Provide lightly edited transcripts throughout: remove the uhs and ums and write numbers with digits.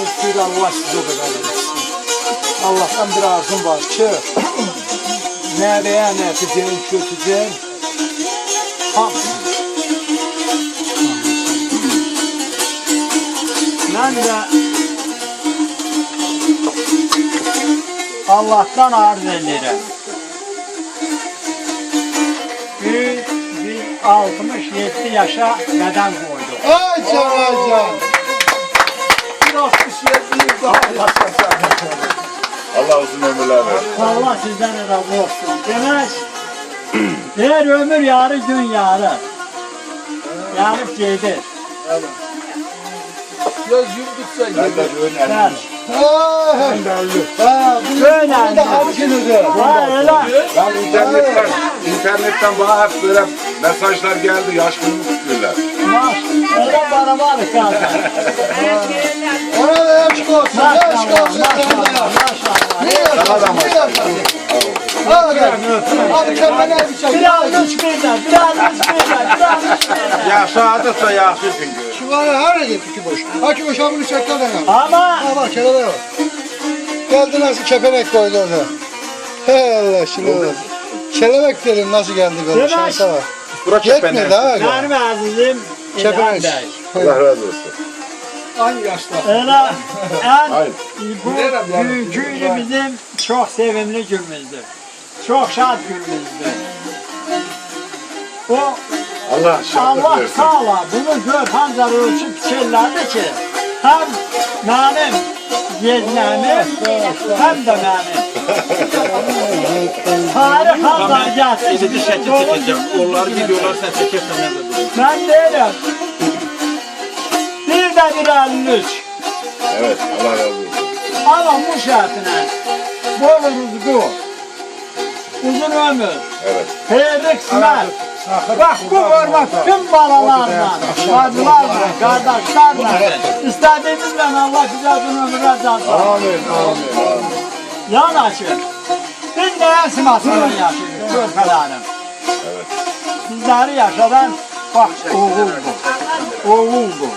istəyir Allah sizi o qədər etsin. Allah'tan bir arzum var ki, nereye neteceğim, köteceğim, hamsın. Ben de Allah'tan arz ederim. 67 yaşa beden koyduk. Ay can. Bir 67 daha yaşasın. Allah uzun ömürler versin. Allah sizden razı olsun. Demek, eğer ömür yarı gün yarı. Yarıp gelir. Göz yumduksa Ben de öyle Ben. Ben de öldüm. Bu da harcınıdır. Ben internetten bana hep böyle mesajlar geldi, yaşlılığımı tutuyorlar. Öyle bana var kaldı. Ona da yaş olsun. Yaş olsun. Sana da maşallah. Hadi kendine bir şey. Biraz üç birden. Yaşadıkça yaşlısın diyor. Şu var ya her yeri iki boş. Haki boş bunu çekler de Ama Ha bak kelebek var. Geldi nasıl kepenek koydu orada. Hey Allah şunu. Kelebek dedim nasıl geldi böyle Demek- şansa var. Burak Yetmedi ha. benim azizim İlhan Kepenek. Bey. Allah razı olsun. Aynı yaşta. Öyle en Hayır. bu günkü bizim çok sevimli günümüzdür. Çok şad günümüzdür. O Allah şahit Allah versin. sağla bunu gör hancar ölçüp şeylerdi ki hem benim yeğenim hem de benim. Tarih hancar gelsin. Şimdi şekil çekeceğim. Onlar gidiyorlar sen çekersen ben de durayım. Ben değilim. Bir de bir 53. Evet, Allah razı olsun. Ama bu şartına bol rızkı, uzun ömür, Evet. hayırlı kısmet. Bak bu hürmet tüm balalarla, bacılarla, kardeşlerle, istediğimizle Allah bize uzun ömür versin. Amin. Yan açın. Biz neyin simasını yaşıyoruz, körpelerim. Evet. Bizleri yaşadan bak oğul bu, oğul bu.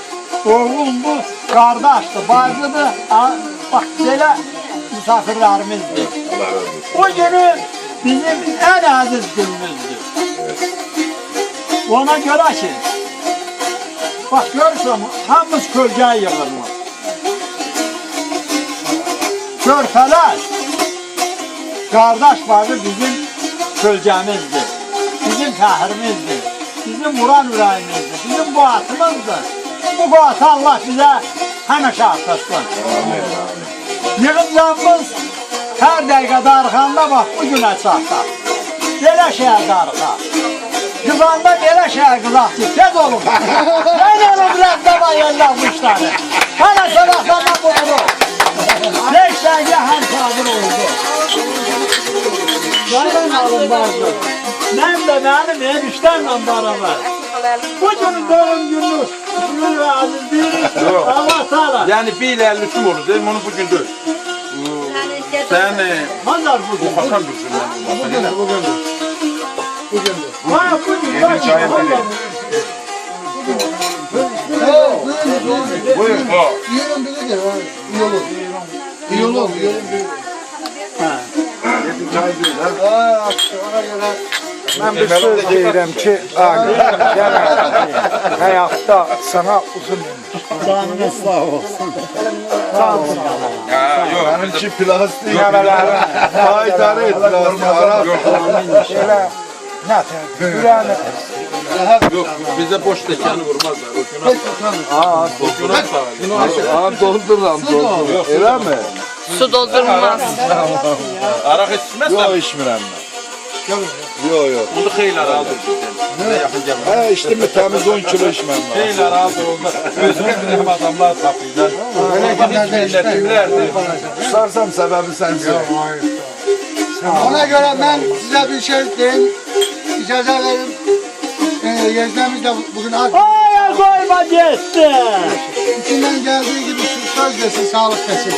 Oğul bu, kardeşti, bacıdı, bak böyle misafirlerimizdi. Allah razı olsun. O günü bizim en aziz günümüzdür. Ona göre ki, bak görürsem hamımız kölgeye yığılır. Körpeler, kardeş vardı bizim kölgemizdir, bizim fəhrimizdir, bizim vuran ürəyimizdir, bizim quvvatımızdır. Bu quvvatı Allah bize həmişə artırsın. Yığıncağımız her dəqiqə darıxanda bax bu günə çatdı. Belə şəhər darıxa. Qızanda belə şəhər qızaq ki, tez olun. Mən elə biraz da var yerlər bu işləri. Hələ sabahlarına qoyulur. Beş dəqiqə həm sabır oldu. Mənim alım vardı. Mən də mənim enişlərlə beraber. Bu günün doğum günü, şükür ve azizliği Allah sağlar. Yani bir ile 53 mü olur değil mi? Onu bugün değil. Sen Hazır bugün. bu Hakan Gülsün'den olmasın. Ha bugün. Bak, çayı hazır. Buyurun. Yürün biri de var. İyi olur. Ha. Yedim çay değil ha. Ona göre. Ben bir söz deyirəm ki, hayatta sana uzun ömür. Canınız sağ olsun. Sağ olsun. Ya yok. Benimki plastik. Yaraları. İdare et plastik. Arap. Şöyle ne ter? Yüreğine. Yok bize boş tekanı vurmazlar. O günah sağlar. Abi dolduram. Öyle mi? Su doldurulmaz. Arak içmezsen Yok içmirəm ben. Yok. onu xeylar aldır bizden. Ne yakın gelmez. He işte mi temiz 10 kilo içmem ben. Xeylar aldır onda. Özüne bir hem adamlar tapıyla. Öyle gidip milletlerdir. Tusarsam sebebi sensin. Ona göre ben size bir şey diyeyim. İcazə verin. Yeznemiz de bugün az. Ay koyma gitti. İçinden geldiği gibi söz desin, sağlık desin.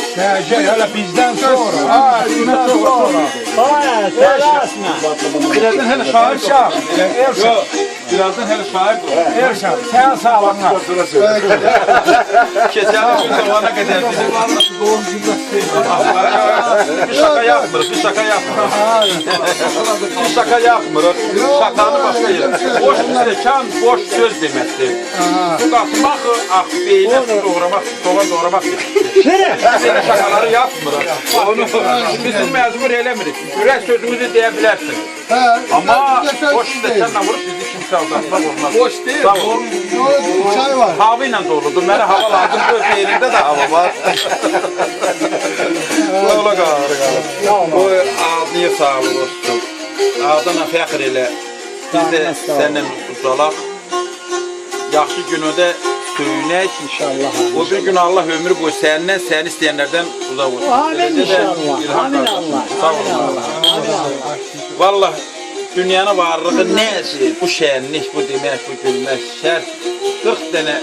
Hele bizden sonra. Ha, bizden sonra. Ay söyleşme. Birazdan hele şahit şah. Yok. Birazdan hele şahit olur. Erşan sen sağlamla. Sıra söyle. Keçəli gün zamana qədər bizim bir şaka yapmırıq, bir şaka yapmırıq. Bir şaka yapmırıq. Şakanı başqa yer. Boş stəkan, boş söz deməkdir. Su qatmaq, beynə su doğramaq, soğan doğramaq deməkdir. Belə şakaları yapmırıq. Onu bizim məcbur eləmirik. Ürək sözümüzü deyə bilərsiniz. Amma boş stəkanla vurub bizi kimsə aldatmaq olmaz. Boş deyil. Sağ olun. Çay var. Hava ilə doludur. Mənə hava lazım. Öz yerində də hava var. Sağ ola qarı. O adına sağlıq olsun. Adına fəxr elə. Biz də səninlə uzalaq. Yaxşı günündə söyünək. İnşallah. O bir gün Allah ömrü boyu səndən, səni istəyənlərdən uzaq olsun. Amin inşallah. Amin Allah. Sağ olun. Vallahi dünyanın varlığı nədir? Bu şənlik, bu demək, bu gülmək, şər 40 dənə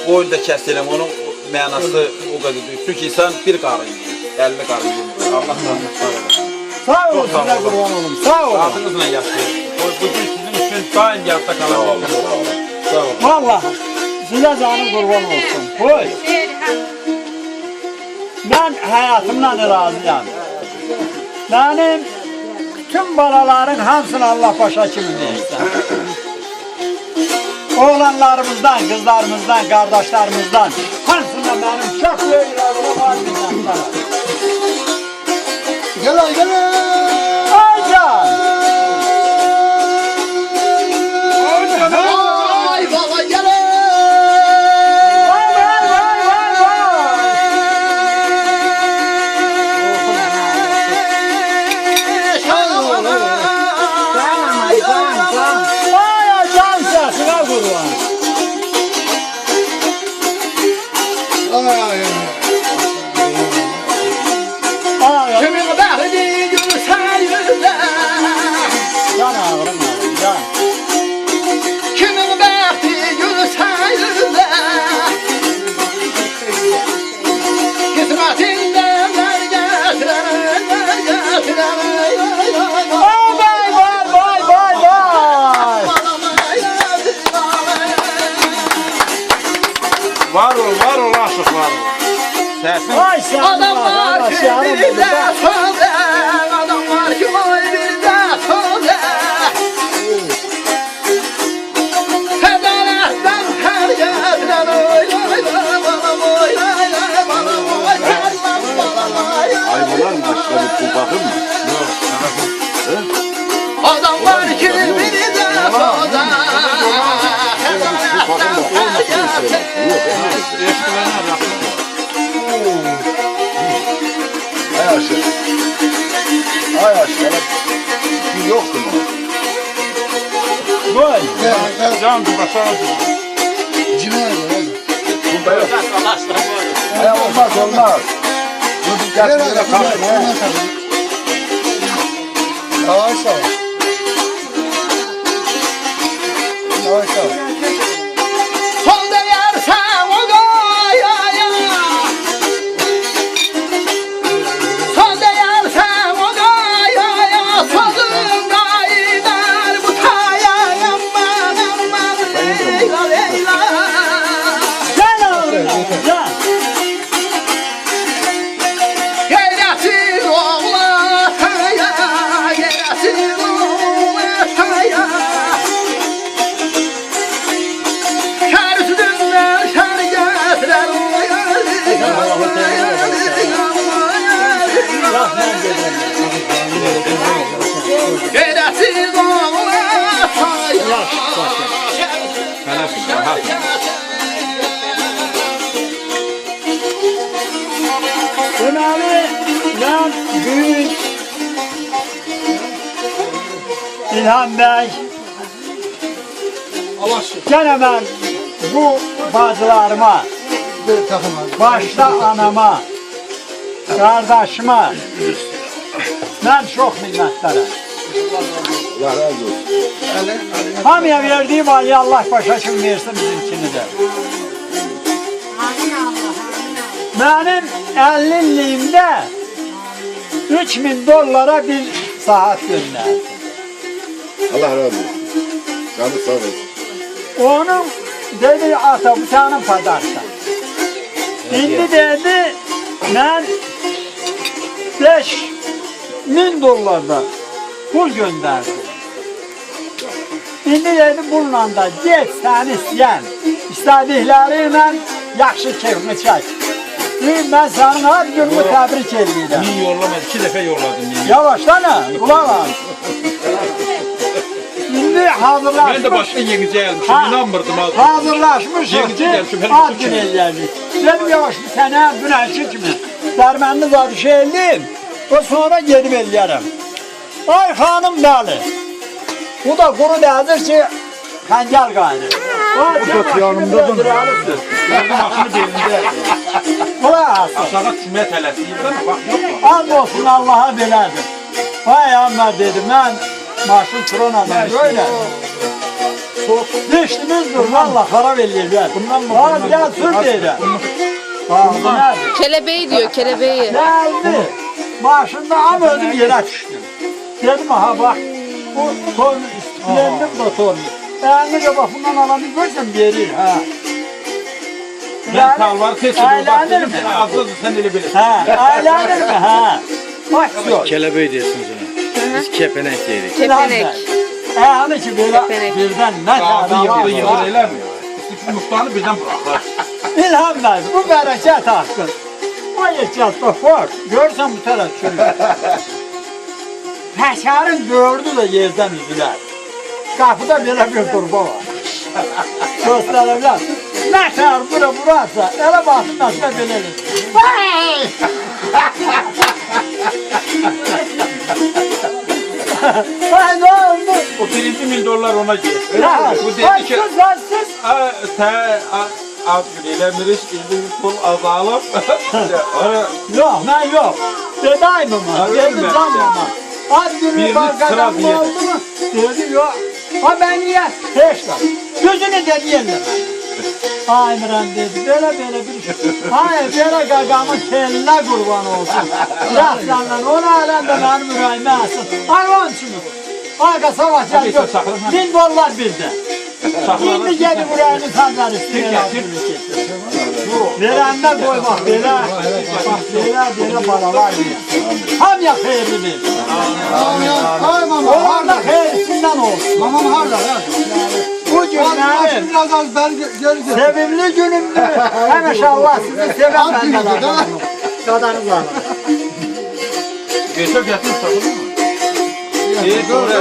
boyunda kəsiləm, onun mənası o qədər deyil. Çünki insan bir qarın yiyir, 50 qarın yiyir. Allah sağlık sağ olun. Sağ olun size kurban olun. Sağ olun. Adınızla yaşayın. Bugün sizin için daim yadda kalacağım. Sağ olun. Vallahi size canım kurban olsun. Koy. Ben hayatımdan razıyam. Benim tüm balaların hamısını Allah başa kimi neyse. Oğlanlarımızdan, kızlarımızdan, kardeşlerimizden hamısından benim çok büyük razılığım var minnettarım. Gel gel. Aycan! Ay baba gel. Vay vay vay vay vay! Vay Aycan sesine kurban. Ay. Ay, Kimin bahri gülsayırlar. can ağrım ağrım, can. Kimin bahri gülsayırlar. Kısmetinden ver getiren, ver getiren. Vay vay vay vay vay vay! Var ol aşık var ol. Səsin Vay sen Adamlar ki bir de söyle, adamlar ki oy bir de söyle. Fedanetten her yerden oy oy oy bana oy oy oy bana oy kellam bana oy oy. Aybalar mı başladı bu bakım mı? Adamlar ki bir de söyle, fedanetten her yerden. Ay aşık. Ay aşık. Bir yoktu mu? Vay! can başa Bunda yok. Ay olmaz olmaz. Bu dikkat böyle kalsın. Yavaş yavaş. Yavaş yavaş. Solda yersen o gaya. Solda yersen o gaya. Solunda gider bu kaya. Aman aman leyla leyla. Can ağrım ağrım, can. Geyretsiz oğlan kaya. Geyretsiz oğlan kaya. Şersinden şer getiren Rahman dedim. Geyretsiz oğlan kaya. Deməli, mən büyük İlham Bey, gene ben bu bacılarıma, başta anama, kardeşime, ben çok minnettarım. Allah razı olsun. Hamıya verdiğim ayı Allah başa kim versin bizimkini de. Benim 50'liğimde 3000 dolara bir saat gönderdi. Allah razı olsun. Canı sağ olsun. Onun dedi ata bu senin padarsan. Şimdi dedi ben 5.000 dolarda pul gönderdim. Şimdi dedi bununla da get sen isteyen istedikleriyle yaxşı keyfini çek. Ben sana her günümü tebrik edeyim. Min yollamadı, 2 dəfə yolladım. Yavaşsana, kulak al. Şimdi hazırlaşmış. Ben de başka yenice gelmişim, Ha. inanmırdım az. Hazırlaşmışız Yenice ki gelmişim, hele ad bir gün şey. eləyəcək. Dedim yavaş bir sənə günahçı kimi dərmənli zadı şey eləyim və sonra gedib eləyərəm. Ay xanım bəli. Bu da quru dəzir ki xəncəl qaynır. Bu da yanımdadır. Maşını belində. Kulaq asın. Aşağı düşməyə tələsiyim də, bax yox. And olsun Allah'a belədir. Vay amma dedi mən maşın tronadan böyle. Dişlimizdir valla harap eləyəcək. Bundan mı? Ha biraz sür deyirəm. Ha bu nədir? Kelebeği diyor, kelebeği. Geldi. Maşında am öldüm yere düştüm. Dedim aha bak bu ton istilendim bu ton. Yani de bak bundan alanı görsem verir ha. Mən talvar seçib, bax Əylənir dedim mi? ki, azdır, sən elə bilirsən. Ha, ailenir mi ha? Bak yok. Kelebeği diyorsunuz ona. Biz kepenek dedik. Kepenek. Hani ki böyle Kepenek. birden ne Qazı kadar yığdı, yığır var. eləmir. İstikli muhtarını birdən buraxar. İlham ver, bu bereket hakkı. O ehtiyatla fort. Görsen bu taraf şöyle. Peşarın gördü de yerden üzüler. Kapıda böyle bir turba var. Gösterebilir. Ne kadar burası, ele basın nasıl bilelim. Ay ne oldu? O birinci $1000 ona getdi. Ya, Bu dedi ki, siz. az eləmirik, indi pul azalıb. Yok, ben yok. Dedayım ama, Ha, dedim öyle mi? sanmama. Ad günü Birini bankadan sıra mı diye. oldu mu? Dedi yok. Ha ben niye? Hiç lan. Gözünü de diyelim. Ay Miran dedi, böyle bir şey. Hayır, böyle gagamın keline kurban olsun. Rastlanlar, onu alanda benim müraime alsın. Ay onun için mi? Arka savaş Hadi yok. sakın, ha. $1000 bizde. Şimdi geldi buraya insanlar istiyor. Verenden koy bak, böyle. Bak, böyle paralar yiyor. Ham ya hayırlı. Ay mama Olan harda. da hayırlısından olsun. Mamam harda ya. Bu gün Hadi benim biraz az ben göreceğim. sevimli günümdür. Hem inşallah sizi seven Ad günü benden de, değil mi? alın. Kadarınız alın. Geçək gətirib satılır mı? Sonra